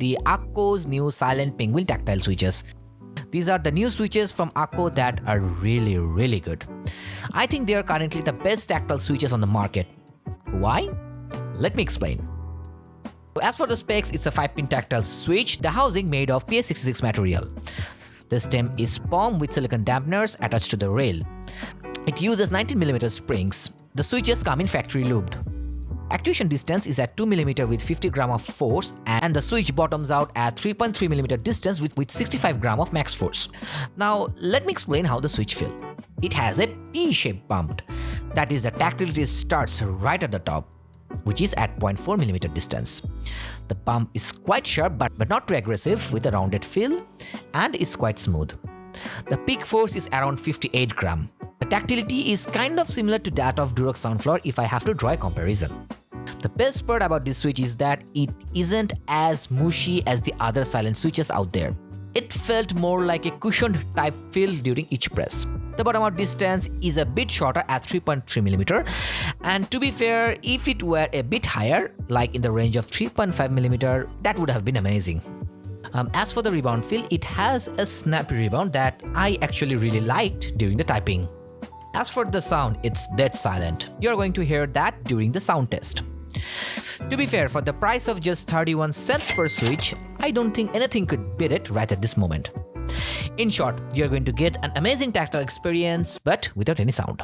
the Akko's new Silent Penguin tactile switches. These are the new switches from Akko that are really good. I think they are currently the best tactile switches on the market. Why? Let me explain. As for the specs, it's a 5-pin tactile switch, the housing made of PS66 material. The stem is POM with silicon dampeners attached to the rail. It uses 19mm springs. The switches come in factory lubed. Actuation distance is at 2mm with 50 gram of force, and the switch bottoms out at 3.3mm distance with 65 gram of max force. Now let me explain how the switch feels. It has a P-shaped bump. That is, the tactility starts right at the top, which is at 0.4mm distance. The bump is quite sharp but not too aggressive, with a rounded feel, and is quite smooth. The peak force is around 58 gram. The tactility is kind of similar to that of Durox Soundfloor if I have to draw a comparison. The best part about this switch is that it isn't as mushy as the other silent switches out there. It felt more like a cushioned type feel during each press. The bottom out distance is a bit shorter at 3.3mm, and to be fair, if it were a bit higher, like in the range of 3.5mm, that would have been amazing. As for the rebound feel, it has a snappy rebound that I actually really liked during the typing. As for the sound, it's dead silent. You're going to hear that during the sound test. To be fair, for the price of just 31 cents per switch, I don't think anything could beat it right at this moment. In short, you're going to get an amazing tactile experience, but without any sound.